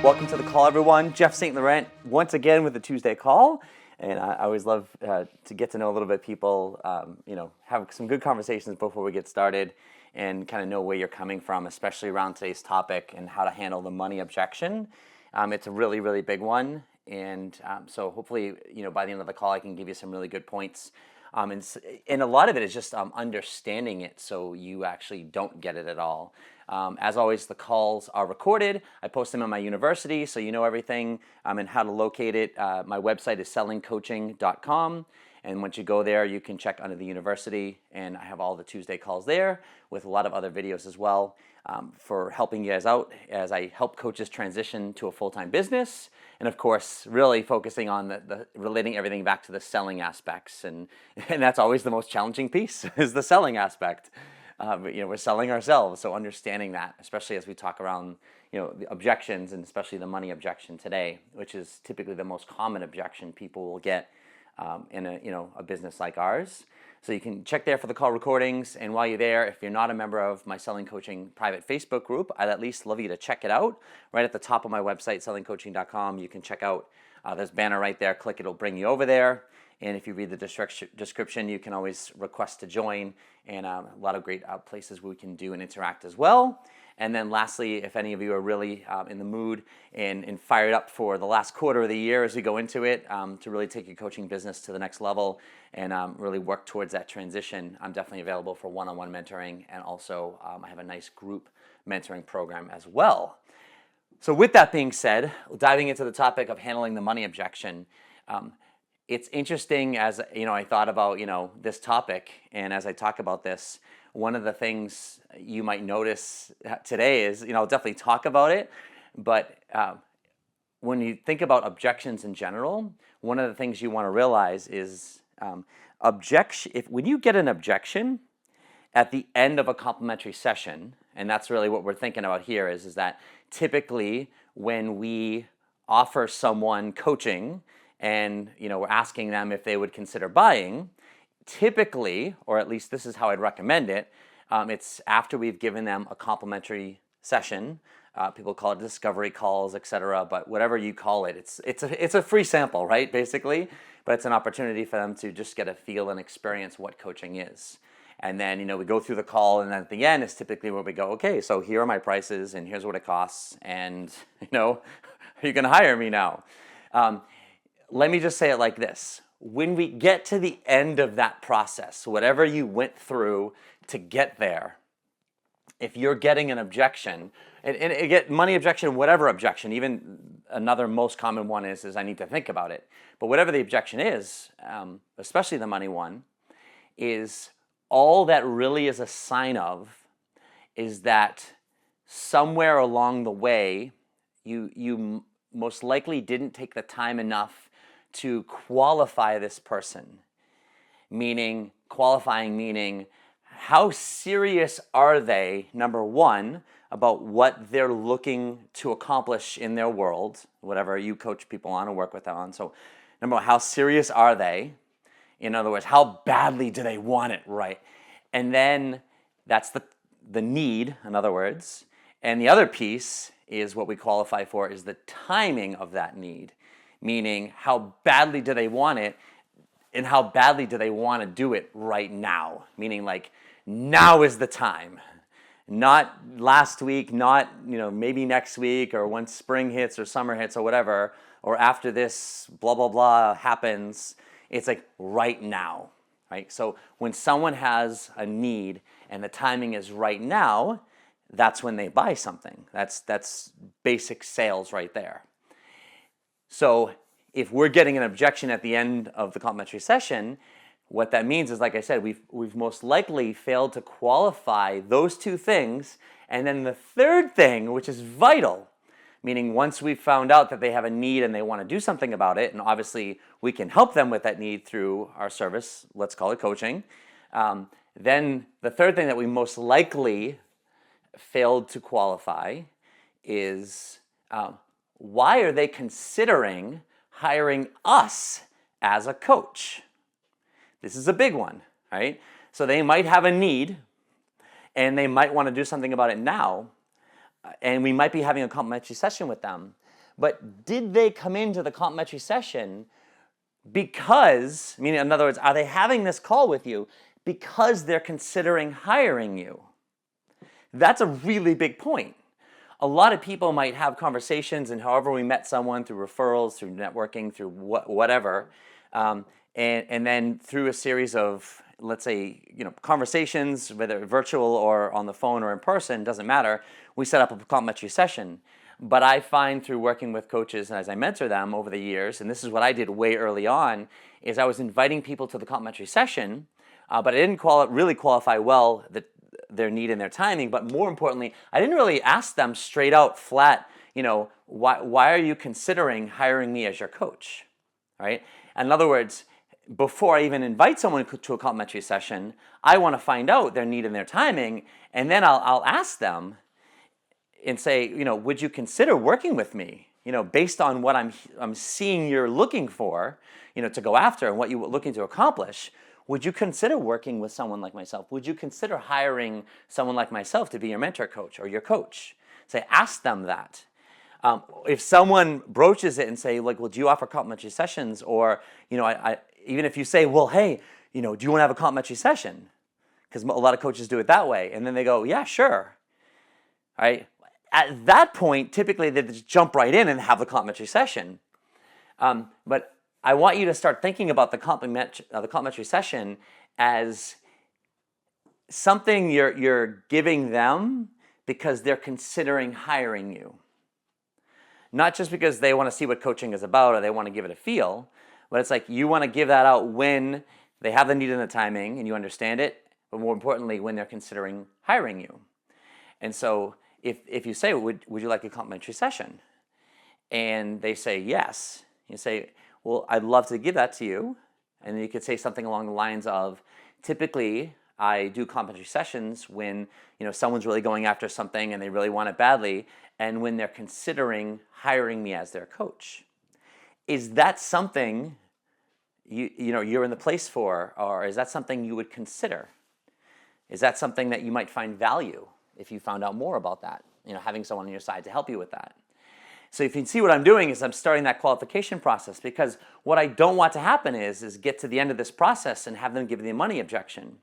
Welcome to the call, everyone. Jeff St Laurent once again with the Tuesday call, and I always love to get to know a little bit people. Have some good conversations before we get started, and kind of know where you're coming from, especially around today's topic and how to handle the money objection. It's a really, really big one, and so hopefully, by the end of the call, I can give you some really good points. And a lot of it is just understanding it so you actually don't get it at all. As always, the calls are recorded. I post them on my university, so you know everything and how to locate it. My website is sellingcoaching.com, and once you go there, you can check under the university, and I have all the Tuesday calls there with a lot of other videos as well for helping you guys out as I help coaches transition to a full-time business, and of course, really focusing on the relating everything back to the selling aspects, and that's always the most challenging piece is the selling aspect. We're selling ourselves, so understanding that, especially as we talk around, the objections, and especially the money objection today, which is typically the most common objection people will get in a business like ours. So you can check there for the call recordings, and while you're there, if you're not a member of my Selling Coaching private Facebook group, I'd at least love you to check it out. Right at the top of my website, sellingcoaching.com, you can check out this banner right there. Click, it'll bring you over there. And if you read the description, you can always request to join, and a lot of great places we can do and interact as well. And then lastly, if any of you are really in the mood and fired up for the last quarter of the year as we go into it, to really take your coaching business to the next level and really work towards that transition, I'm definitely available for one-on-one mentoring, and also I have a nice group mentoring program as well. So with that being said, diving into the topic of handling the money objection, it's interesting as I thought about this topic, and as I talk about this, one of the things you might notice today is I'll definitely talk about it, but when you think about objections in general, one of the things you want to realize is when you get an objection at the end of a complimentary session, and that's really what we're thinking about here is that typically when we offer someone coaching and we're asking them if they would consider buying, typically, or at least this is how I'd recommend it, it's after we've given them a complimentary session. People call it discovery calls, etc. But whatever you call it, it's a free sample, right? Basically, but it's an opportunity for them to just get a feel and experience what coaching is. And then we go through the call, and then at the end is typically where we go, okay, so here are my prices, and here's what it costs, and are you going to hire me now? Let me just say it like this. When we get to the end of that process, whatever you went through to get there, if you're getting an objection, and get money objection, whatever objection, even another most common one is I need to think about it. But whatever the objection is, especially the money one, is all that really is a sign of is that somewhere along the way, you most likely didn't take the time enough to qualify this person, qualifying meaning how serious are they, number one, about what they're looking to accomplish in their world, whatever you coach people on or work with them on. So number one, how serious are they? In other words, how badly do they want it, right? And then that's the need, in other words. And the other piece is what we qualify for is the timing of that need. Meaning, how badly do they want it, and how badly do they want to do it right now? Meaning, like, now is the time. Not last week, not maybe next week, or once spring hits or summer hits or whatever, or after this blah, blah, blah happens. It's like right now, right? So when someone has a need and the timing is right now, that's when they buy something. That's basic sales right there. So if we're getting an objection at the end of the complimentary session, what that means is, like I said, we've most likely failed to qualify those two things. And then the third thing, which is vital, meaning once we've found out that they have a need and they want to do something about it, and obviously we can help them with that need through our service, let's call it coaching, then the third thing that we most likely failed to qualify is why are they considering hiring us as a coach? This is a big one, right? So they might have a need, and they might want to do something about it now, and we might be having a complimentary session with them. But did they come into the complimentary session because, meaning in other words, are they having this call with you because they're considering hiring you? That's a really big point. A lot of people might have conversations, and however we met someone, through referrals, through networking, through whatever, and then through a series of, let's say, conversations, whether virtual or on the phone or in person, doesn't matter, we set up a complimentary session. But I find through working with coaches and as I mentor them over the years, and this is what I did way early on, is I was inviting people to the complimentary session, but I didn't really qualify well their need and their timing. But more importantly, I didn't really ask them straight out, flat, why are you considering hiring me as your coach, right? In other words, before I even invite someone to a complimentary session, I want to find out their need and their timing, and then I'll ask them and say, would you consider working with me? Based on what I'm seeing you're looking for, to go after and what you're looking to accomplish, would you consider working with someone like myself? Would you consider hiring someone like myself to be your mentor coach or your coach? Say, ask them that. If someone broaches it and say, like, well, do you offer complimentary sessions? Or, even if you say, well, hey, do you want to have a complimentary session? Because a lot of coaches do it that way. And then they go, yeah, sure. All right. At that point, typically they just jump right in and have the complimentary session. But I want you to start thinking about the complimentary session as something you're giving them because they're considering hiring you. Not just because they want to see what coaching is about or they want to give it a feel, but it's like you want to give that out when they have the need and the timing and you understand it, but more importantly, when they're considering hiring you. And so if you say, would you like a complimentary session? And they say yes, you say, well, I'd love to give that to you. And then you could say something along the lines of, typically, I do complimentary sessions when someone's really going after something and they really want it badly, and when they're considering hiring me as their coach. Is that something you're in the place for, or is that something you would consider? Is that something that you might find value if you found out more about that? Having someone on your side to help you with that. So if you can see what I'm doing is I'm starting that qualification process, because what I don't want to happen is get to the end of this process and have them give the money objection.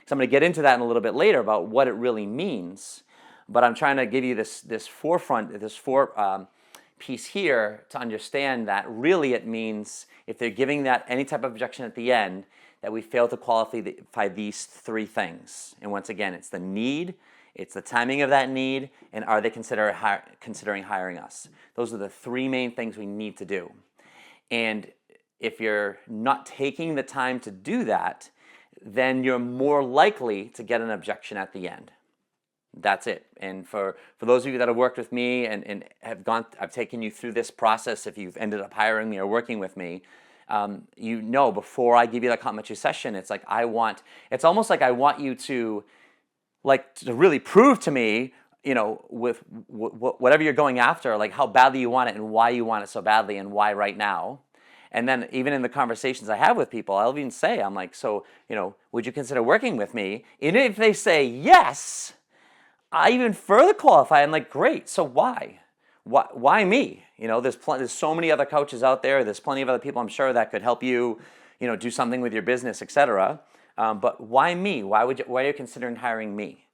So I'm going to get into that in a little bit later about what it really means. But I'm trying to give you this piece here to understand that really it means if they're giving that any type of objection at the end, that we fail to qualify these three things. And once again, it's the need, it's the timing of that need, and are they considering hiring us? Those are the three main things we need to do. And if you're not taking the time to do that, then you're more likely to get an objection at the end. That's it. And for those of you that have worked with me and I've taken you through this process, if you've ended up hiring me or working with me, before I give you that complimentary session, it's almost like I want you to really prove to me, with whatever you're going after, like how badly you want it and why you want it so badly and why right now. And then even in the conversations I have with people, I'll even say, I'm like, so, would you consider working with me? And if they say yes, I even further qualify. I'm like, great, so why? Why me? There's so many other coaches out there. There's plenty of other people I'm sure that could help you, do something with your business, etc. But why me? Why are you considering hiring me?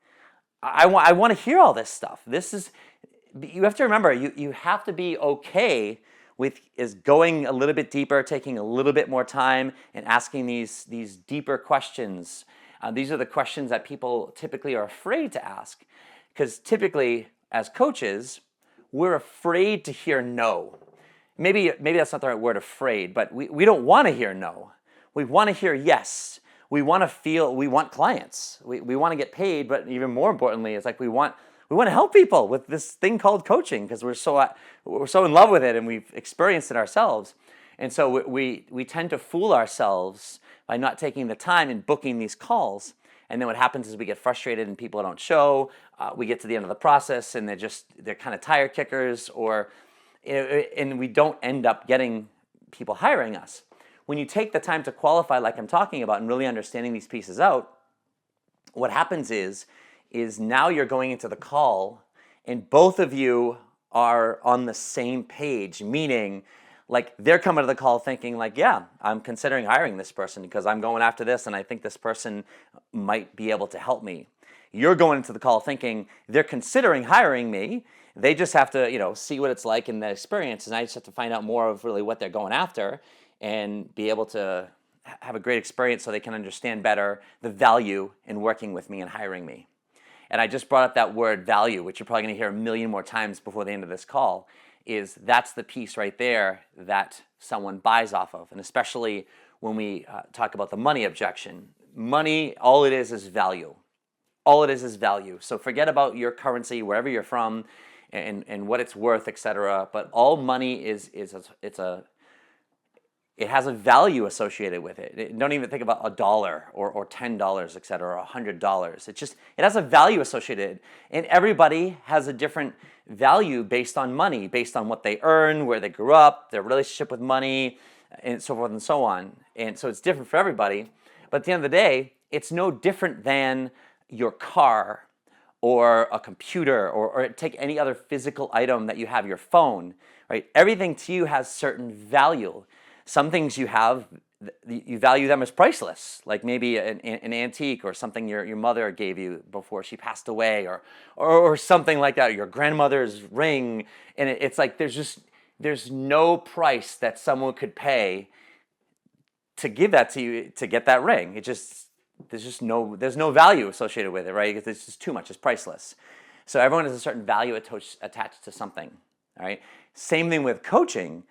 I want to hear all this stuff. You have to remember, you have to be okay with going a little bit deeper, taking a little bit more time, and asking these deeper questions. These are the questions that people typically are afraid to ask, because typically as coaches, we're afraid to hear no. Maybe that's not the right word, afraid, but we don't want to hear no. We want to hear yes. We want clients. We want to get paid, but even more importantly, it's like we want to help people with this thing called coaching, because we're so in love with it and we've experienced it ourselves. And so we tend to fool ourselves by not taking the time and booking these calls. And then what happens is we get frustrated and people don't show. We get to the end of the process and they're kind of tire kickers, and we don't end up getting people hiring us. When you take the time to qualify like I'm talking about and really understanding these pieces out, what happens is is now you're going into the call and both of you are on the same page, meaning like they're coming to the call thinking like, yeah, I'm considering hiring this person because I'm going after this and I think this person might be able to help me. You're going into the call thinking they're considering hiring me. They just have to, see what it's like in the experience, and I just have to find out more of really what they're going after and be able to have a great experience so they can understand better the value in working with me and hiring me. And I just brought up that word value, which you're probably going to hear a million more times before the end of this call, that's the piece right there that someone buys off of. And especially when we talk about the money objection. Money, all it is value. All it is value. So forget about your currency, wherever you're from, and what it's worth, etc. But all money it has a value associated with it. Don't even think about $1 or $10, etc., or $100. It has a value associated, and everybody has a different value based on money, based on what they earn, where they grew up, their relationship with money, and so forth and so on. And so it's different for everybody. But at the end of the day, it's no different than your car or a computer or take any other physical item that you have, your phone, right? Everything to you has certain value. Some things you have, you value them as priceless, like maybe an antique or something your mother gave you before she passed away, or something like that, your grandmother's ring. And it's like there's no price that someone could pay to give that to you, to get that ring. There's no value associated with it, right? Because it's just too much. It's priceless. So everyone has a certain value attached to something, all right? Same thing with coaching.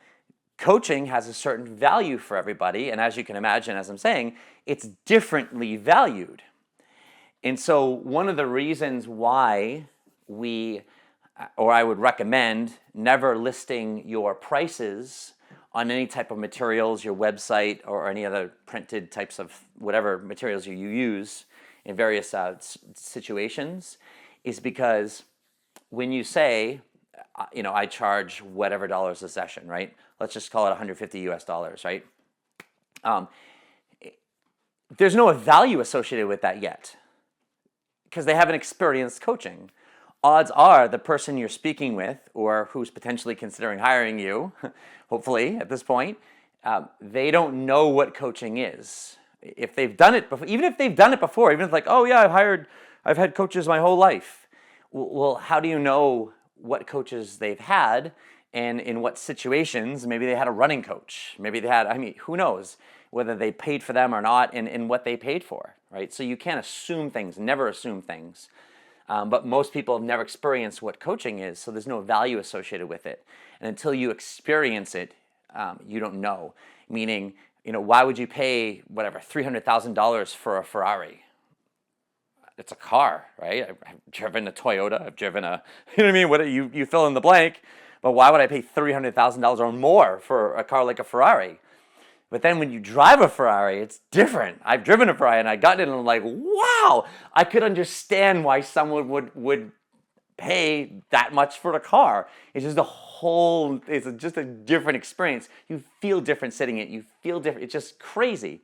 Coaching has a certain value for everybody, and as you can imagine, as I'm saying, it's differently valued. And so one of the reasons why I would recommend never listing your prices on any type of materials, your website, or any other printed types of whatever materials you use in various situations, is because when you say, I charge whatever dollars a session, right? Let's just call it $150 US, right? There's no value associated with that yet because they haven't experienced coaching. Odds are the person you're speaking with or who's potentially considering hiring you, hopefully at this point, they don't know what coaching is. If they've done it before, even if it's like, oh yeah, I've had coaches my whole life. Well, how do you know what coaches they've had and in what situations? Maybe they had a running coach. Maybe they had, who knows whether they paid for them or not and what they paid for, right? So you can't assume things, never assume things. But most people have never experienced what coaching is, so there's no value associated with it. And until you experience it, you don't know. Meaning, why would you pay, $300,000 for a Ferrari? It's a car, right? I've driven a Toyota. I've driven you fill in the blank. But why would I pay $300,000 or more for a car like a Ferrari? But then when you drive a Ferrari, it's different. I've driven a Ferrari and I got in and I'm like, wow, I could understand why someone would pay that much for the car. It's just a different experience. You feel different sitting in it. You feel different. It's just crazy.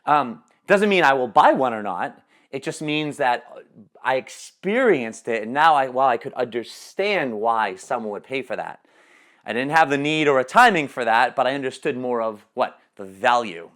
Doesn't mean I will buy one or not. It just means that I experienced it, and now I could understand why someone would pay for that. I didn't have the need or a timing for that, but I understood more of the value.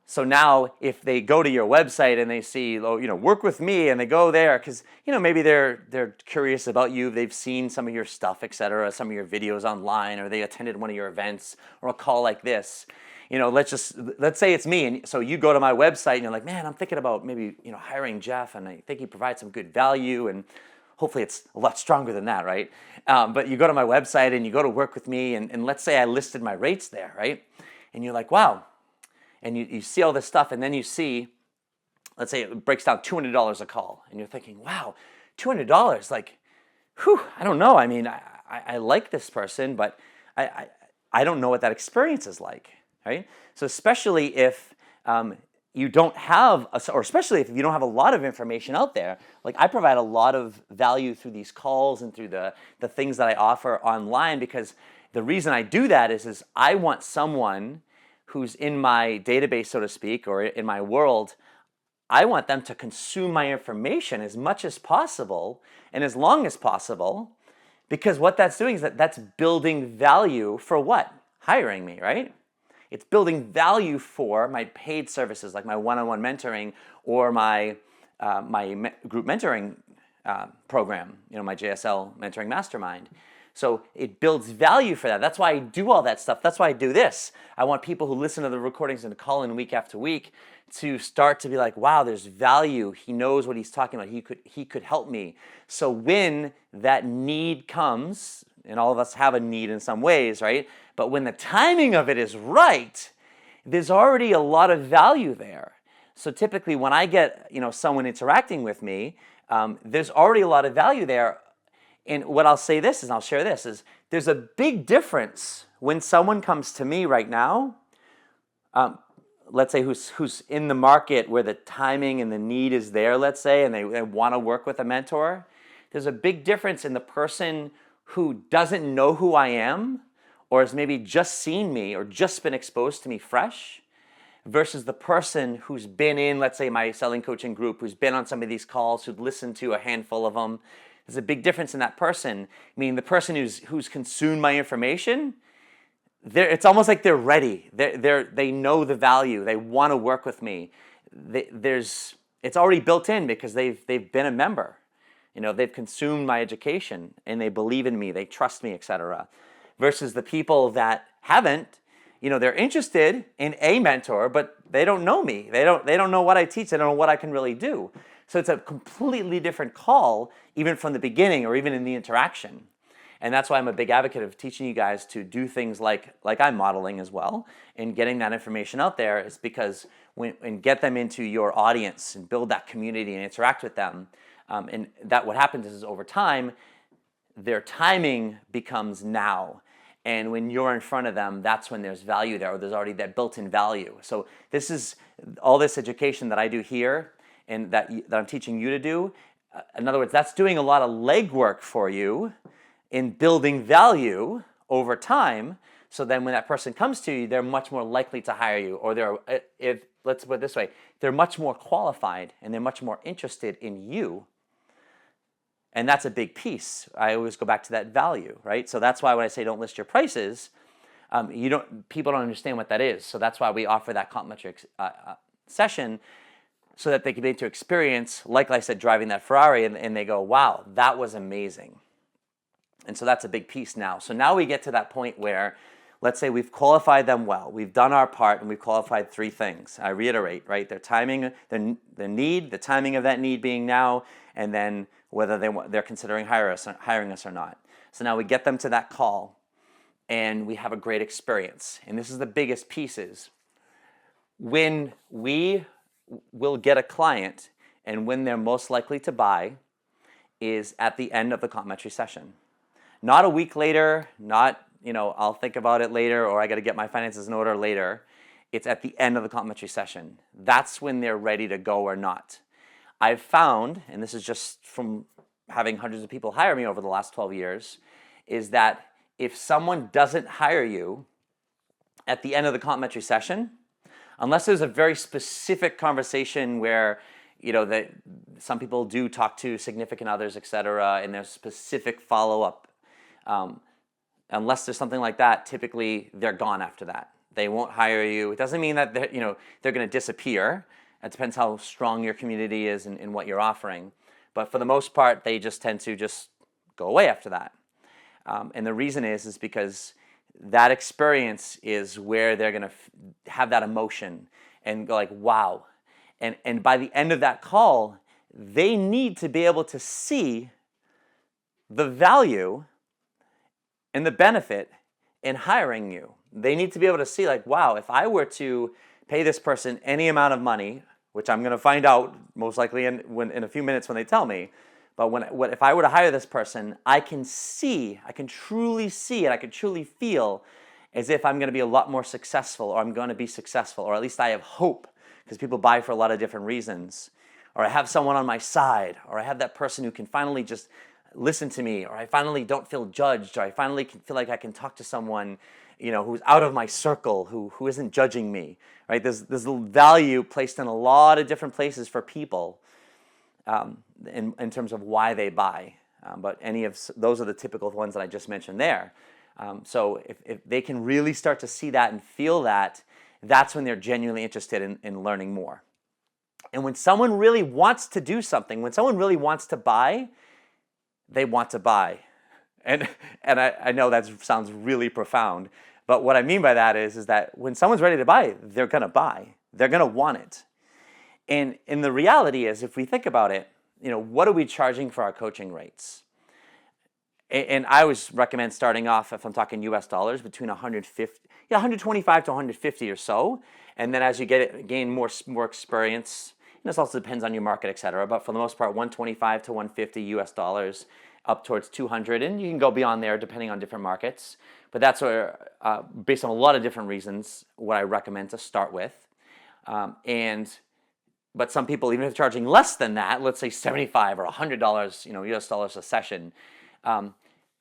So now if they go to your website and they see, work with me, and they go there because, maybe they're curious about you, they've seen some of your stuff, etc., some of your videos online, or they attended one of your events or a call like this. Let's say it's me, and so you go to my website and you're like, man, I'm thinking about maybe, hiring Jeff, and I think he provides some good value, and hopefully it's a lot stronger than that, right? But you go to my website and you go to work with me, and let's say I listed my rates there, right? And you're like, wow. And you see all this stuff, and then you see, let's say it breaks down $200 a call, and you're thinking, wow, $200, I don't know. I like this person, but I don't know what that experience is like. Right? So especially if you don't have, or especially if you don't have a lot of information out there, like I provide a lot of value through these calls and through the things that I offer online, because the reason I do that is I want someone who's in my database, so to speak, or in my world. I want them to consume my information as much as possible and as long as possible, because what that's doing is that's building value for what? Hiring me, right? It's building value for my paid services like my one-on-one mentoring or my group mentoring program, my JSL mentoring mastermind. So it builds value for that. That's why I do all that stuff. That's why I do this. I want people who listen to the recordings and call in week after week to start to be like, wow, there's value. He knows what he's talking about. He could help me. So when that need comes, and all of us have a need in some ways, right? But when the timing of it is right, there's already a lot of value there. So typically when I get someone interacting with me, there's already a lot of value there. And what I'll say this is, and I'll share this, is there's a big difference when someone comes to me right now, let's say who's in the market where the timing and the need is there, let's say, and they want to work with a mentor. There's a big difference in the person who doesn't know who I am or has maybe just seen me or just been exposed to me fresh versus the person who's been in, let's say, my selling coaching group, who's been on some of these calls, who'd listened to a handful of them. There's a big difference in that person. Meaning the person who's consumed my information, it's almost like they're ready. They know the value. They want to work with me. It's already built in because they've been a member. They've consumed my education and they believe in me. They trust me, etc. Versus the people that haven't. They're interested in a mentor, but they don't know me. They don't know what I teach. They don't know what I can really do. So it's a completely different call, even from the beginning or even in the interaction. And that's why I'm a big advocate of teaching you guys to do things like I'm modeling as well, and getting that information out there is because and get them into your audience and build that community and interact with them. And that what happens is over time, their timing becomes now. And when you're in front of them, that's when there's value there, or there's already that built-in value. So this is all this education that I do here and that I'm teaching you to do. In other words, that's doing a lot of legwork for you in building value over time. So then when that person comes to you, they're much more likely to hire you, or let's put it this way, they're much more qualified and they're much more interested in you. And that's a big piece. I always go back to that value, right? So that's why when I say don't list your prices, people don't understand what that is. So that's why we offer that complimentary session so that they can be able to experience, like I said, driving that Ferrari, and they go, wow, that was amazing. And so that's a big piece now. So now we get to that point where, let's say we've qualified them well. We've done our part and we've qualified 3 things. I reiterate, right? Their timing, the need, the timing of that need being now, and then whether they're considering hiring us or not. So now we get them to that call and we have a great experience. And this is the biggest pieces. When we will get a client and when they're most likely to buy is at the end of the complimentary session. Not a week later, not, I'll think about it later, or I got to get my finances in order later. It's at the end of the complimentary session. That's when they're ready to go or not. I've found, and this is just from having hundreds of people hire me over the last 12 years, is that if someone doesn't hire you at the end of the complimentary session, unless there's a very specific conversation where, that some people do talk to significant others, etc., and there's specific follow-up, unless there's something like that, typically they're gone after that. They won't hire you. It doesn't mean that they're going to disappear. It depends how strong your community is and what you're offering. But for the most part, they just tend to just go away after that. And the reason is because that experience is where they're going to have that emotion and go like, wow. And by the end of that call, they need to be able to see the value and the benefit in hiring you. They need to be able to see like, wow, if I were to pay this person any amount of money, which I'm going to find out most likely in a few minutes when they tell me, but if I were to hire this person, I can truly see it, I can truly feel as if I'm going to be a lot more successful, or I'm going to be successful, or at least I have hope, because people buy for a lot of different reasons. Or I have someone on my side, or I have that person who can finally just listen to me, or I finally don't feel judged, or I finally can feel like I can talk to someone who's out of my circle, who isn't judging me, right? There's value placed in a lot of different places for people in terms of why they buy. But any of those are the typical ones that I just mentioned there. So if they can really start to see that and feel that, that's when they're genuinely interested in learning more. And when someone really wants to do something, when someone really wants to buy, they want to buy. And I know that sounds really profound, but what I mean by that is that when someone's ready to buy, they're going to buy. They're going to want it. And the reality is, if we think about it, what are we charging for our coaching rates? And I always recommend starting off, if I'm talking US dollars, between 125 to 150 or so. And then as you gain more experience, this also depends on your market, et cetera. But for the most part, 125 to 150 US dollars, up towards 200. And you can go beyond there depending on different markets. But that's where, based on a lot of different reasons, what I recommend to start with. But some people, even if charging less than that, let's say $75 or $100, US dollars a session,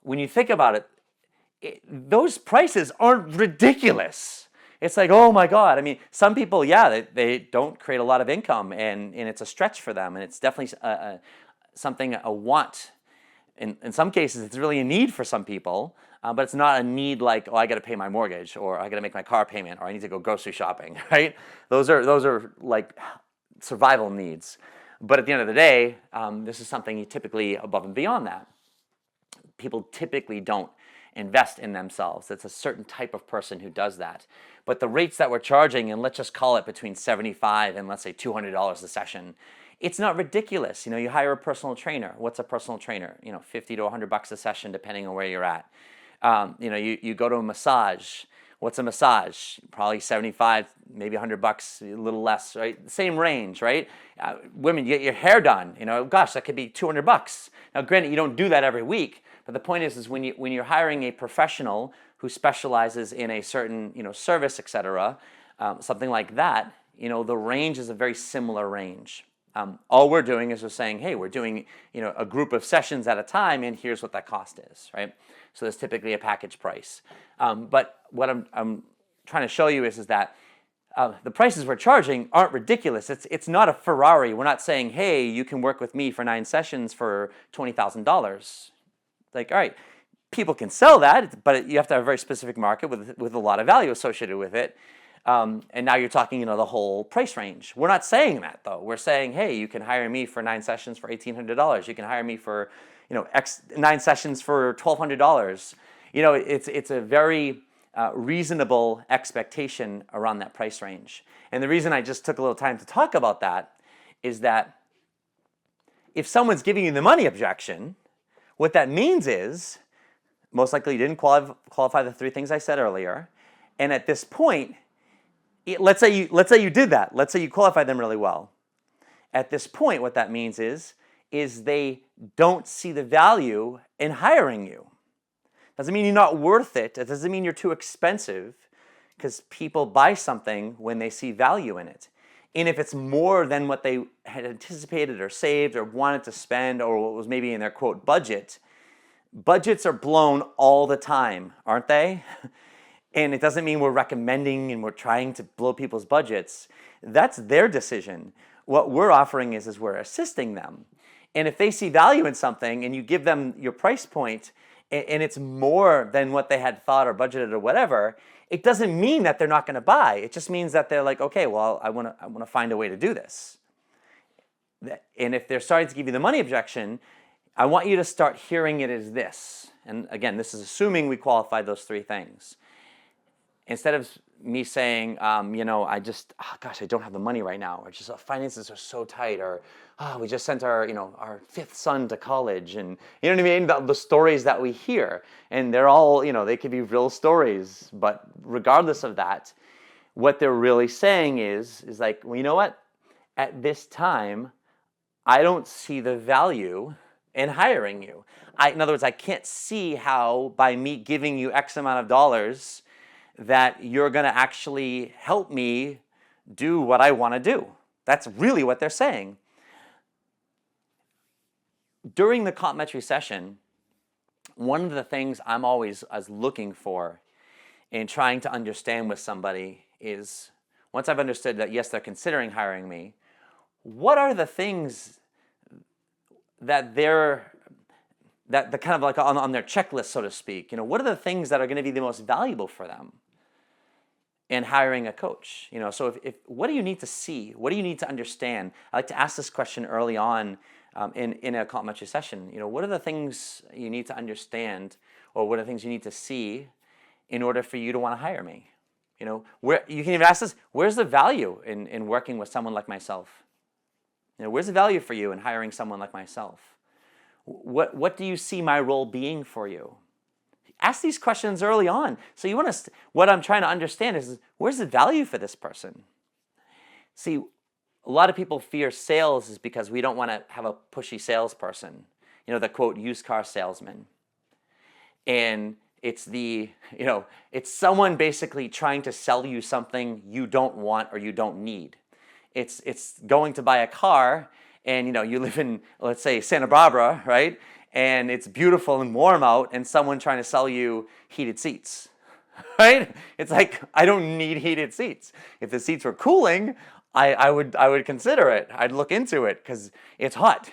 when you think about it, those prices aren't ridiculous. It's like, oh my God. I mean, some people, they don't create a lot of income, and it's a stretch for them, and it's definitely something, a want. In some cases, it's really a need for some people, but it's not a need like, I got to pay my mortgage, or I got to make my car payment, or I need to go grocery shopping, right? Those are like survival needs. But at the end of the day, this is something typically above and beyond that. People typically don't invest in themselves. It's a certain type of person who does that. But the rates that we're charging, and let's just call it between $75 and let's say $200 a session, it's not ridiculous. You hire a personal trainer. What's a personal trainer? $50 to $100 a session, depending on where you're at. You go to a massage. What's a massage? Probably $75, maybe $100, a little less, right? Same range, right? Women, you get your hair done. Gosh, that could be $200. Now, granted, you don't do that every week, but the point is when you're hiring a professional who specializes in a certain service, et cetera, something like that, the range is a very similar range. All we're doing is we're saying, hey, we're doing a group of sessions at a time, and here's what that cost is, right? So there's typically a package price. But what I'm trying to show you is that the prices we're charging aren't ridiculous. It's not a Ferrari. We're not saying, hey, you can work with me for 9 sessions for $20,000. Like, all right, people can sell that, but you have to have a very specific market with a lot of value associated with it. And now you're talking, the whole price range. We're not saying that, though. We're saying, hey, you can hire me for 9 sessions for $1,800. You can hire me for, 9 sessions for $1,200. It's a very reasonable expectation around that price range. And the reason I just took a little time to talk about that is that if someone's giving you the money objection, what that means is most likely you didn't qualify the 3 things I said earlier. And at this point, let's say you did that. Let's say you qualified them really well. At this point, what that means is they don't see the value in hiring you. Doesn't mean you're not worth it. It doesn't mean you're too expensive, because people buy something when they see value in it. And if it's more than what they had anticipated or saved or wanted to spend, or what was maybe in their quote budgets are blown all the time, aren't they? And it doesn't mean we're recommending and we're trying to blow people's budgets. That's their decision. What we're offering is we're assisting them. And if they see value in something and you give them your price point and it's more than what they had thought or budgeted or whatever, it doesn't mean that they're not going to buy. It just means that they're like, okay, well, I want to find a way to do this. And if they're starting to give you the money objection, I want you to start hearing it as this. And again, this is assuming we qualified those 3 things. Instead of me saying, I don't have the money right now, or just finances are so tight, or we just sent our 5th son to college, and you know what I mean? The stories that we hear, and they're all, they could be real stories, but regardless of that, what they're really saying is like, well, you know what? At this time, I don't see the value in hiring you. In other words, I can't see how by me giving you X amount of dollars that you're going to actually help me do what I want to do. That's really what they're saying. During the complimentary session, one of the things I'm always looking for in trying to understand with somebody is, once I've understood that, yes, they're considering hiring me, what are the things that that the kind of like on their checklist, so to speak, what are the things that are going to be the most valuable for them in hiring a coach? So if what do you need to see? What do you need to understand? I like to ask this question early on in a complimentary session. What are the things you need to understand, or what are the things you need to see in order for you to want to hire me? Where you can even ask this: where's the value in working with someone like myself? Where's the value for you in hiring someone like myself? What do you see my role being for you? Ask these questions early on. So what I'm trying to understand is, where's the value for this person? See, a lot of people fear sales is because we don't want to have a pushy salesperson. The quote, used car salesman. And it's it's someone basically trying to sell you something you don't want or you don't need. It's going to buy a car, and you live in, let's say, Santa Barbara, right? And it's beautiful and warm out, and someone trying to sell you heated seats, right? It's like, I don't need heated seats. If the seats were cooling, I would consider it. I'd look into it because it's hot.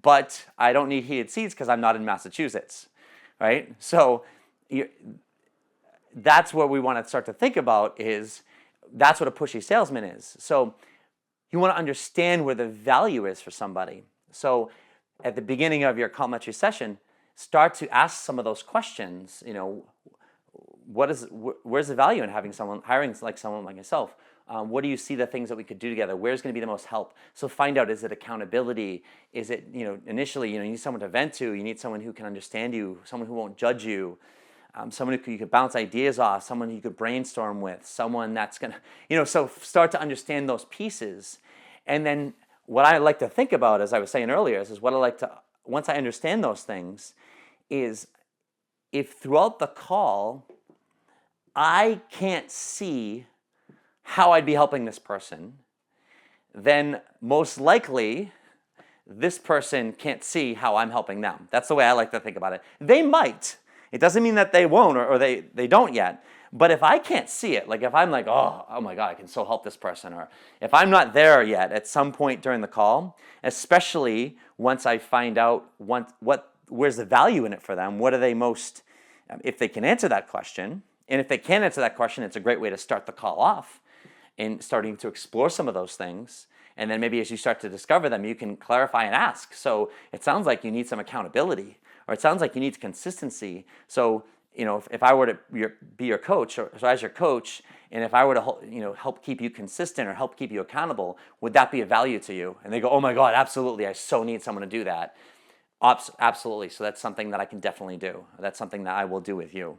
But I don't need heated seats because I'm not in Massachusetts, right? So that's what we want to start to think about, is that's what a pushy salesman is. So you want to understand where the value is for somebody. So at the beginning of your complimentary session, start to ask some of those questions. Where's the value in hiring someone like myself? What do you see the things that we could do together? Where's going to be the most help? So find out, is it accountability? Is it, initially, you need someone to vent to. You need someone who can understand you, someone who won't judge you, someone who you could bounce ideas off, someone who you could brainstorm with, someone that's going to, so start to understand those pieces. And then what I like to think about, as I was saying earlier, is what I like to, once I understand those things, is if throughout the call, I can't see how I'd be helping this person, then most likely this person can't see how I'm helping them. That's the way I like to think about it. They might. It doesn't mean that they won't, or they don't yet. But if I can't see it, like if I'm like, oh my God, I can so help this person, or if I'm not there yet at some point during the call, especially once I find out where's the value in it for them, what are they most, if they can answer that question, and if they can't answer that question, it's a great way to start the call off and starting to explore some of those things. And then maybe as you start to discover them, you can clarify and ask. So it sounds like you need some accountability, or it sounds like you need consistency. So, if I were to be your coach, or so as your coach, and if I were to help keep you consistent or help keep you accountable, would that be of value to you? And they go, oh my God, absolutely, I so need someone to do that. Absolutely. So that's something that I can definitely do. That's something that I will do with you.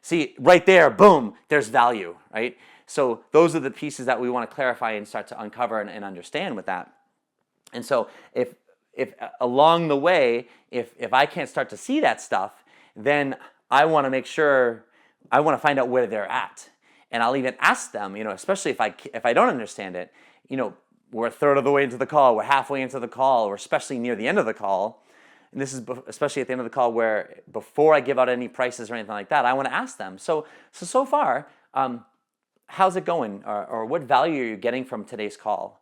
See, right there, boom, there's value, right? So those are the pieces that we want to clarify and start to uncover and understand with that. And so if along the way, if I can't start to see that stuff, then I want to make sure, I want to find out where they're at. And I'll even ask them, especially if I don't understand it, we're a third of the way into the call, we're halfway into the call, or especially near the end of the call. And this is especially at the end of the call, where before I give out any prices or anything like that, I want to ask them, so far, how's it going? Or what value are you getting from today's call?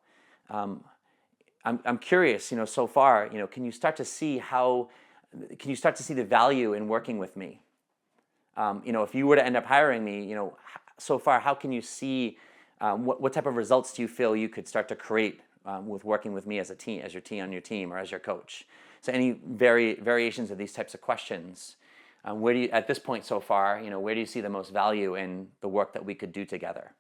I'm curious, so far, can you start to see the value in working with me? If you were to end up hiring me, so far, how can you see, what type of results do you feel you could start to create with working with me as a team, as on your team, or as your coach? So any variations of these types of questions. Where do you, at this point so far, where do you see the most value in the work that we could do together?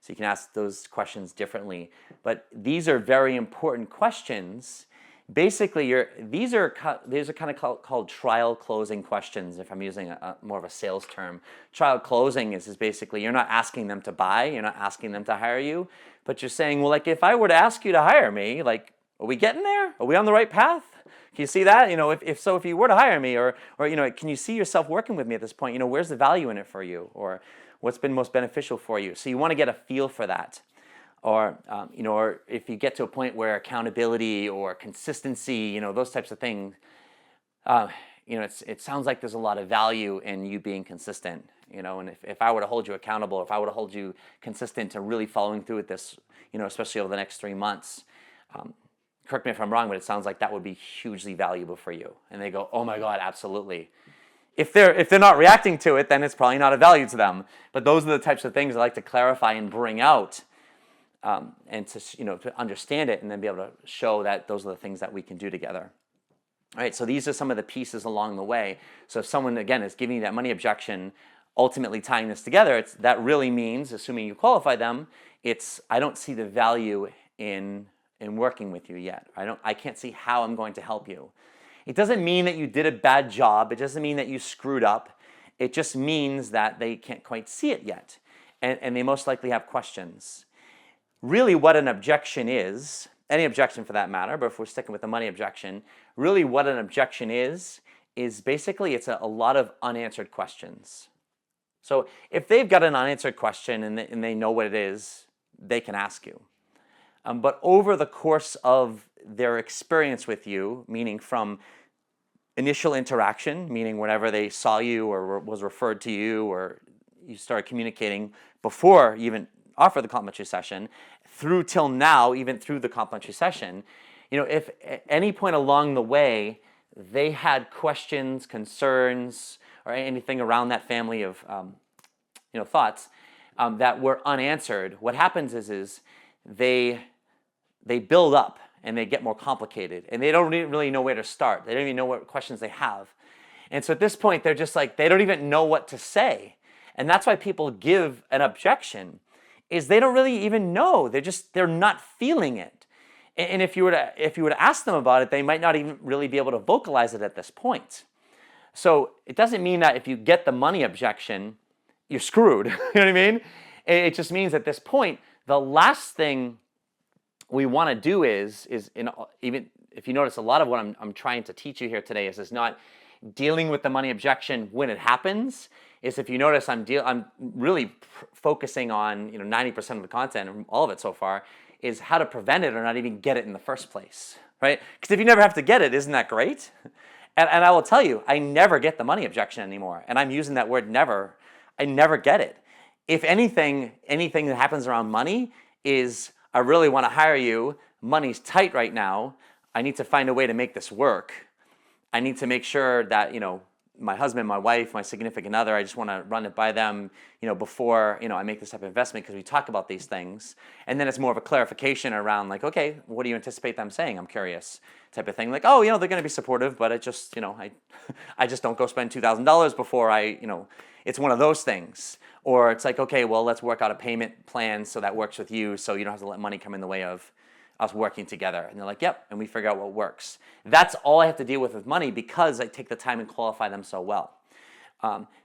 So you can ask those questions differently. But these are very important questions. Basically, these are kind of called trial closing questions, if I'm using more of a sales term. Trial closing is basically, you're not asking them to buy, you're not asking them to hire you, but you're saying, well, like, if I were to ask you to hire me, like, are we getting there? Are we on the right path? Can you see that? If you were to hire me, or can you see yourself working with me at this point? Where's the value in it for you, or what's been most beneficial for you? So you want to get a feel for that, or or if you get to a point where accountability or consistency, those types of things, it sounds like there's a lot of value in you being consistent And if I were to hold you accountable, if I were to hold you consistent to really following through with this, especially over the next 3 months, correct me if I'm wrong, but it sounds like that would be hugely valuable for you. And they go, oh my God, absolutely. If they're not reacting to it, then it's probably not of value to them. But those are the types of things I like to clarify and bring out, and to understand it, and then be able to show that those are the things that we can do together. All right, so these are some of the pieces along the way. So if someone, again, is giving you that money objection, ultimately tying this together, that really means, assuming you qualify them, I don't see the value in working with you yet. I can't see how I'm going to help you. It doesn't mean that you did a bad job. It doesn't mean that you screwed up. It just means that they can't quite see it yet. And they most likely have questions. Really what an objection is, any objection for that matter, but if we're sticking with the money objection, really what an objection is basically it's a lot of unanswered questions. So if they've got an unanswered question and they know what it is, they can ask you. But over the course of their experience with you, meaning from initial interaction, meaning whenever they saw you or was referred to you or you started communicating before you even offer the complimentary session, through till now, even through the complimentary session, if at any point along the way they had questions, concerns, or anything around that family of thoughts that were unanswered, what happens is they build up and they get more complicated, and they don't really know where to start. They don't even know what questions they have. And so at this point, they're just like, they don't even know what to say. And that's why people give an objection, is they don't really even know. They're not feeling it. And if you were to ask them about it, they might not even really be able to vocalize it at this point. So it doesn't mean that if you get the money objection, you're screwed. You know what I mean? It just means at this point, the last thing we want to do is even if you notice, a lot of what I'm trying to teach you here today is not dealing with the money objection when it happens. Is if you notice, I'm really focusing on 90% of the content, all of it so far, is how to prevent it or not even get it in the first place, right? Because if you never have to get it, isn't that great? And I will tell you, I never get the money objection anymore, and I'm using that word never. I never get it. If anything that happens around money is, I really want to hire you, money's tight right now, I need to find a way to make this work. I need to make sure that, my husband, my wife, my significant other, I just want to run it by them, before, I make this type of investment, because we talk about these things. And then it's more of a clarification around like, okay, what do you anticipate them saying? I'm curious, type of thing. Like, oh, they're going to be supportive, but it just, I just don't go spend $2,000 before it's one of those things. Or it's like, okay, well, let's work out a payment plan so that works with you, so you don't have to let money come in the way of us working together. And they're like, yep, and we figure out what works. That's all I have to deal with money, because I take the time and qualify them so well.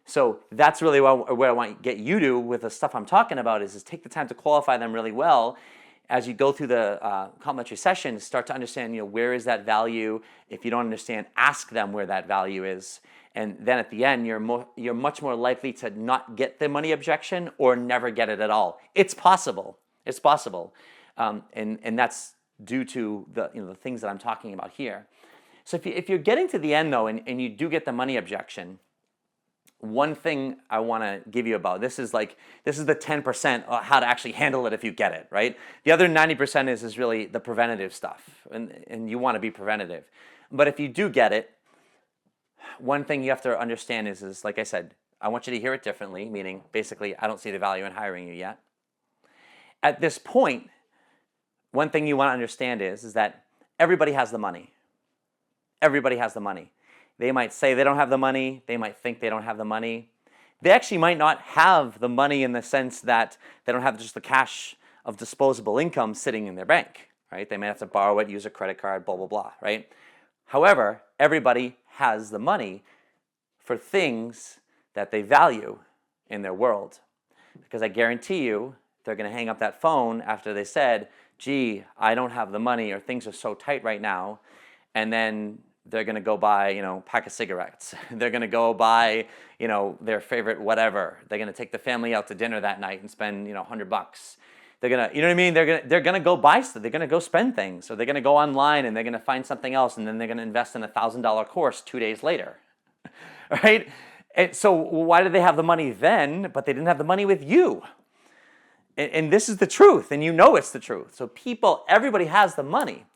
So that's really where I want to get you to with the stuff I'm talking about is take the time to qualify them really well. As you go through the complimentary session, start to understand, where is that value. If you don't understand, ask them where that value is. And then at the end, you're much more likely to not get the money objection or never get it at all. It's possible. It's possible. And that's due to the things that I'm talking about here. So if you're getting to the end though, and you do get the money objection, one thing I want to give you about this is the 10% how to actually handle it if you get it, right? The other 90% is really the preventative stuff, and you want to be preventative. But if you do get it, one thing you have to understand is like I said, I want you to hear it differently, meaning basically I don't see the value in hiring you yet. At this point, one thing you want to understand is that everybody has the money. Everybody has the money. They might say they don't have the money. They might think they don't have the money. They actually might not have the money in the sense that they don't have just the cash of disposable income sitting in their bank, right? They might have to borrow it, use a credit card, blah, blah, blah, right? However, everybody has the money for things that they value in their world. Because I guarantee you, they're going to hang up that phone after they said, gee, I don't have the money, or things are so tight right now. And then they're going to go buy, a pack of cigarettes. They're going to go buy, their favorite whatever. They're going to take the family out to dinner that night and spend, $100. They're going to, you know what I mean? They're going to go buy stuff. They're going to go spend things. So they're going to go online and they're going to find something else, and then they're going to invest in a $1,000 course 2 days later, right? And so why did they have the money then, but they didn't have the money with you? And this is the truth, and you know it's the truth. So everybody has the money.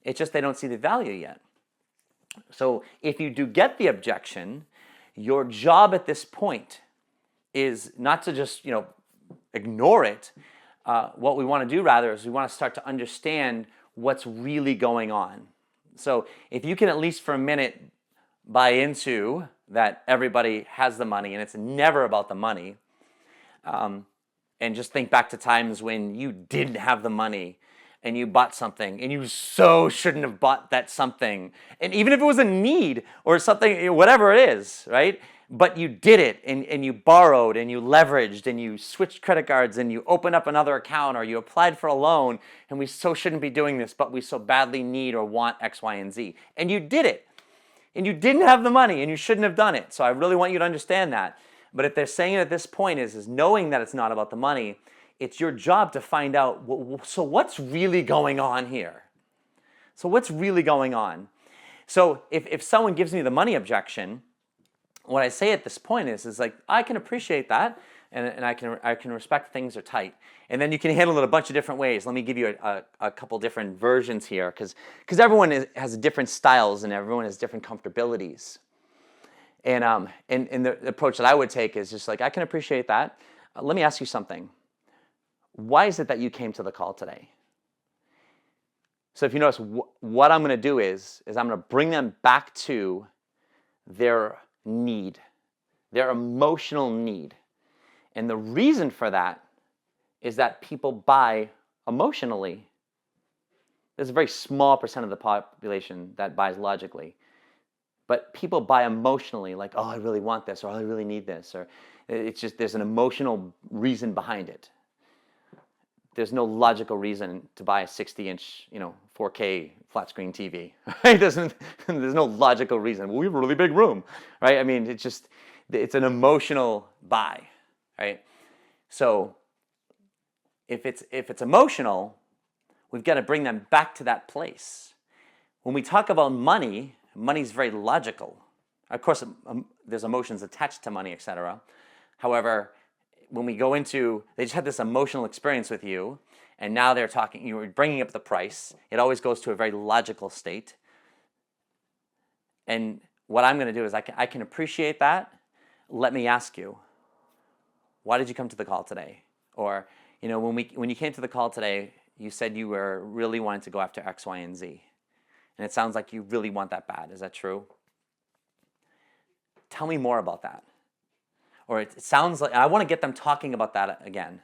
It's just they don't see the value yet. So if you do get the objection, your job at this point is not to just, ignore it. What we want to do rather is we want to start to understand what's really going on. So if you can at least for a minute buy into that everybody has the money and it's never about the money, and just think back to times when you didn't have the money and you bought something and you so shouldn't have bought that something. And even if it was a need or something, whatever it is, right? But you did it and you borrowed and you leveraged and you switched credit cards and you opened up another account or you applied for a loan, and we so shouldn't be doing this, but we so badly need or want X, Y, and Z. And you did it. And you didn't have the money and you shouldn't have done it. So I really want you to understand that. But if they're saying it at this point is knowing that it's not about the money, it's your job to find out, so what's really going on here? So what's really going on? So if someone gives me the money objection, what I say at this point is like, I can appreciate that, and I can respect things are tight. And then you can handle it a bunch of different ways. Let me give you a couple different versions here, because everyone has different styles and everyone has different comfortabilities. And the approach that I would take is just like, I can appreciate that. Let me ask you something. Why is it that you came to the call today? So if you notice, what I'm going to do is I'm going to bring them back to their need, their emotional need. And the reason for that is that people buy emotionally. There's a very small percent of the population that buys logically. But people buy emotionally, like, oh, I really want this, or oh, I really need this, or it's just there's an emotional reason behind it. There's no logical reason to buy a 60-inch, 4K flat screen TV. Right? There's no logical reason. Well, we have a really big room, right? I mean, it's an emotional buy, right? So if it's emotional, we've got to bring them back to that place. When we talk about money, money's very logical. Of course, there's emotions attached to money, etc. However, when we go into, they just had this emotional experience with you, and now they're talking, you're bringing up the price. It always goes to a very logical state. And what I'm going to do is I can appreciate that. Let me ask you, why did you come to the call today? Or, when you came to the call today, you said you were really wanting to go after X, Y, and Z. And it sounds like you really want that bad. Is that true? Tell me more about that. Or it sounds like, I want to get them talking about that again.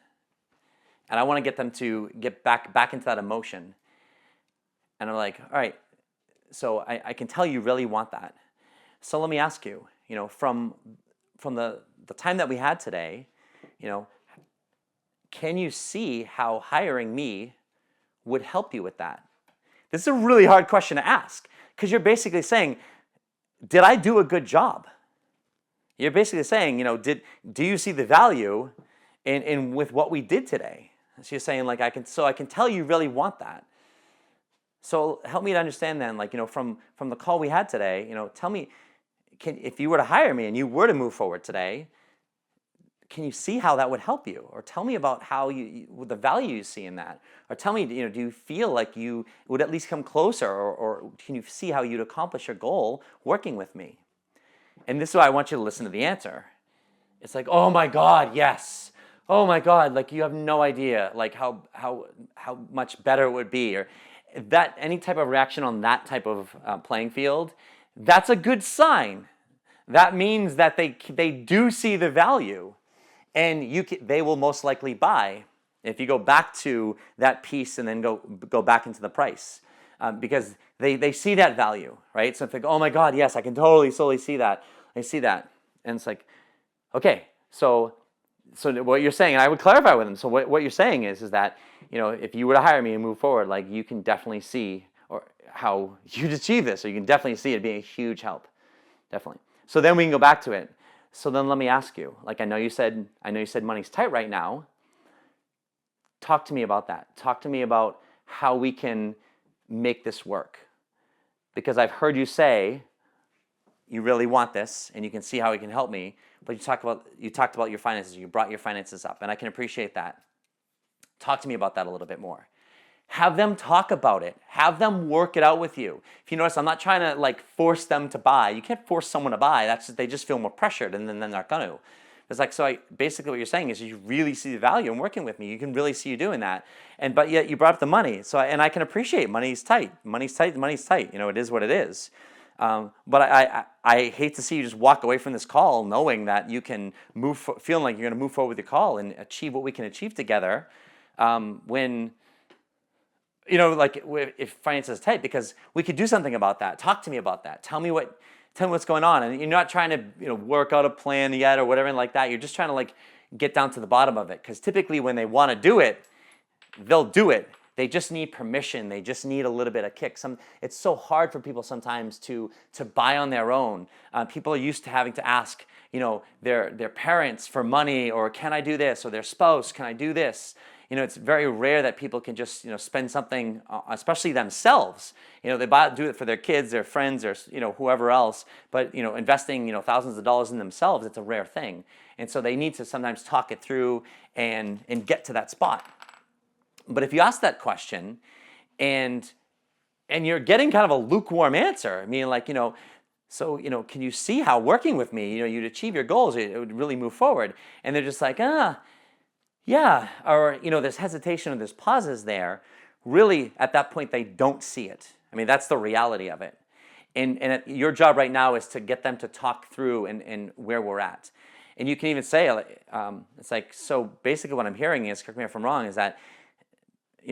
And I want to get them to get back into that emotion. And I'm like, all right, so I can tell you really want that. So let me ask you, from the time that we had today, can you see how hiring me would help you with that? This is a really hard question to ask, because you're basically saying, did I do a good job? You're basically saying, do you see the value in with what we did today? So you're saying, like, I can tell you really want that. So help me to understand then, like, from the call we had today, tell me, if you were to hire me and you were to move forward today, can you see how that would help you? Or tell me about how the value you see in that. Or tell me, do you feel like you would at least come closer, or can you see how you'd accomplish your goal working with me? And this is why I want you to listen to the answer. It's like, oh my God, yes. Oh my God, like you have no idea like how much better it would be. Or that any type of reaction on that type of playing field, that's a good sign. That means that they do see the value, and they will most likely buy if you go back to that piece and then go back into the price. Because they see that value, right? So if they go, oh my God, yes, I can totally see that. I see that. And it's like, okay, so what you're saying, and I would clarify with them, so what you're saying is that, if you were to hire me and move forward, like you can definitely see or how you'd achieve this, or you can definitely see it being a huge help. Definitely. So then we can go back to it. So then let me ask you, like I know you said money's tight right now. Talk to me about that. Talk to me about how we can make this work. Because I've heard you say, you really want this and you can see how it can help me, but you talked about your finances, you brought your finances up, and I can appreciate that. Talk to me about that a little bit more. Have them talk about it. Have them work it out with you. If you notice, I'm not trying to like force them to buy. You can't force someone to buy. They just feel more pressured, and then they're not going to. It's like, basically what you're saying is you really see the value in working with me. You can really see you doing that. But yet you brought up the money. And I can appreciate money's tight. Money's tight. It is what it is. But I hate to see you just walk away from this call knowing that you can feeling like you're going to move forward with your call and achieve what we can achieve together when, like if finances is tight, because we could do something about that. Talk to me about that. Tell me what's going on. And you're not trying to, work out a plan yet or whatever like that. You're just trying to like get down to the bottom of it. Because typically when they want to do it, they'll do it. They just need permission. They just need a little bit of kick. It's so hard for people sometimes to buy on their own. People are used to having to ask, their parents for money, or can I do this? Or their spouse, can I do this? It's very rare that people can just, spend something, especially themselves. They do it for their kids, their friends, or, whoever else. But, investing, thousands of dollars in themselves, it's a rare thing. And so they need to sometimes talk it through and get to that spot. But if you ask that question and you're getting kind of a lukewarm answer, I mean, like, so, can you see how working with me, you'd achieve your goals, it would really move forward? And they're just like, yeah, or, there's hesitation or there's pauses there. Really, at that point, they don't see it. I mean, that's the reality of it. And your job right now is to get them to talk through and where we're at. And you can even say, it's like, so basically what I'm hearing is, correct me if I'm wrong, is that,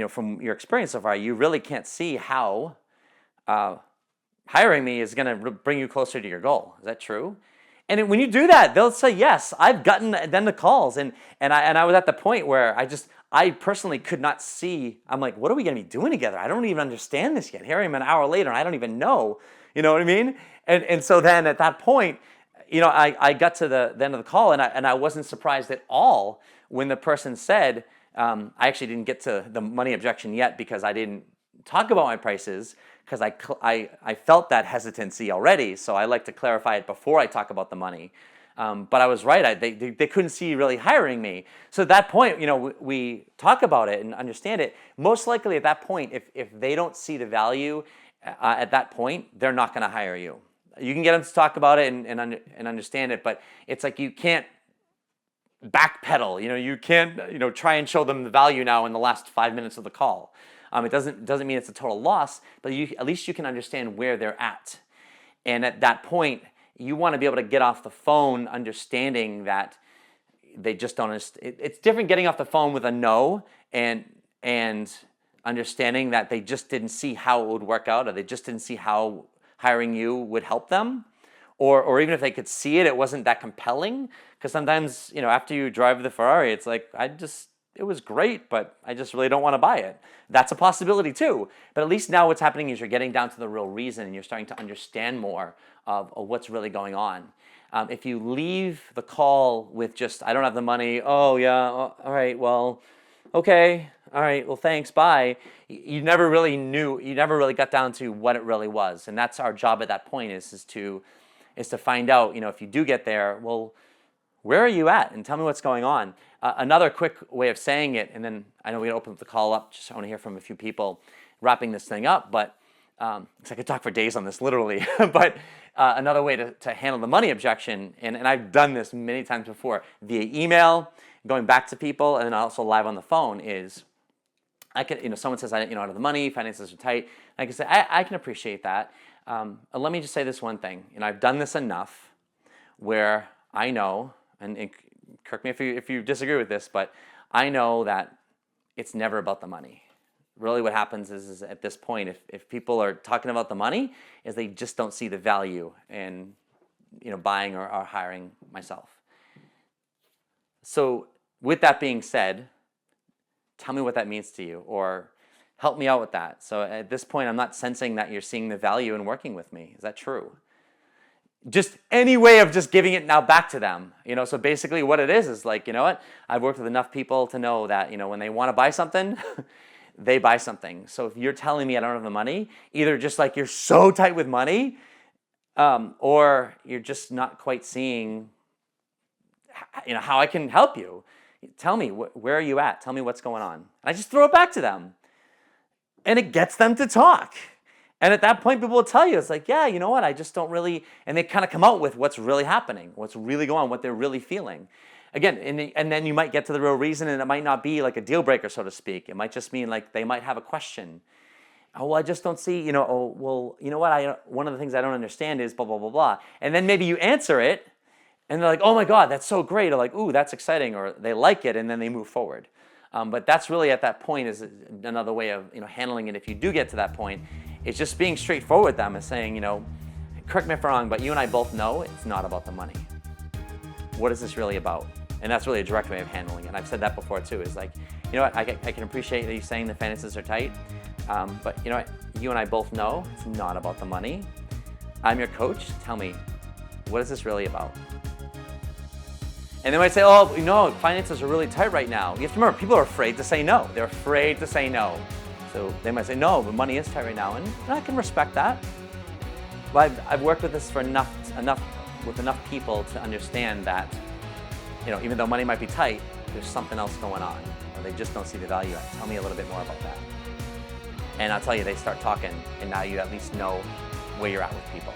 from your experience so far, you really can't see how hiring me is going to bring you closer to your goal. Is that true? And when you do that, they'll say, yes, I've gotten then the calls. And I was at the point where I personally could not see. I'm like, what are we going to be doing together? I don't even understand this yet. Here I am an hour later, and I don't even know. You know what I mean? And so then at that point, I got to the end of the call, and I wasn't surprised at all when the person said, I actually didn't get to the money objection yet because I didn't talk about my prices, because I felt that hesitancy already. So I like to clarify it before I talk about the money. But I was right. They couldn't see really hiring me. So at that point, we talk about it and understand it. Most likely at that point, if they don't see the value at that point, they're not going to hire you. You can get them to talk about it and understand it, but it's like you can't backpedal. You can't try and show them the value now in the last 5 minutes of the call. It doesn't mean it's a total loss, but at least you can understand where they're at. And at that point, you want to be able to get off the phone understanding that they just don't understand. It's different getting off the phone with a no and understanding that they just didn't see how it would work out, or they just didn't see how hiring you would help them. Or even if they could see it, it wasn't that compelling. Because sometimes, after you drive the Ferrari, it's like, it was great, but I just really don't want to buy it. That's a possibility too. But at least now what's happening is you're getting down to the real reason, and you're starting to understand more of what's really going on. If you leave the call with just, I don't have the money, oh yeah, all right, well, okay, all right, well, thanks, bye. You never really got down to what it really was. And that's our job at that point is to find out, if you do get there, well, where are you at? And tell me what's going on. Another quick way of saying it, and then I know we're going to open the call up, just I want to hear from a few people wrapping this thing up, but I could talk for days on this, literally. But another way to handle the money objection, and I've done this many times before, via email, going back to people, and then also live on the phone, is I can, someone says, I don't have the money, finances are tight. I can say, I can appreciate that. Let me just say this one thing. I've done this enough where I know, and correct me if you disagree with this, but I know that it's never about the money. Really what happens is at this point, if people are talking about the money, is they just don't see the value in buying or hiring myself. So with that being said, tell me what that means to you, or help me out with that. So at this point, I'm not sensing that you're seeing the value in working with me. Is that true? Just any way of just giving it now back to them. So basically what it is like, what? I've worked with enough people to know that, when they want to buy something, they buy something. So if you're telling me I don't have the money, either just like you're so tight with money, Or you're just not quite seeing, how I can help you. Tell me, where are you at? Tell me what's going on. And I just throw it back to them. And it gets them to talk. And at that point, people will tell you, it's like, yeah, you know what, I just don't really, and they kind of come out with what's really happening, what's really going on, what they're really feeling. Again, and then you might get to the real reason, and it might not be like a deal breaker, so to speak. It might just mean like they might have a question. Oh, well, I just don't see, oh, well, you know what, one of the things I don't understand is blah, blah, blah, blah. And then maybe you answer it, and they're like, oh my God, that's so great. Or like, ooh, that's exciting, or they like it, and then they move forward. But that's really at that point is another way of handling it. If you do get to that point, it's just being straightforward with them and saying, correct me if I'm wrong, but you and I both know it's not about the money. What is this really about? And that's really a direct way of handling it. And I've said that before too, is like, you know what, I can appreciate that you saying the finances are tight, but you know what, you and I both know it's not about the money. I'm your coach. Tell me, what is this really about? And they might say, oh, finances are really tight right now. You have to remember, people are afraid to say no. They're afraid to say no. So they might say, no, but money is tight right now. And I can respect that. But I've worked with this for enough people to understand that, even though money might be tight, there's something else going on. Or they just don't see the value in it. Tell me a little bit more about that. And I'll tell you, they start talking, and now you at least know where you're at with people.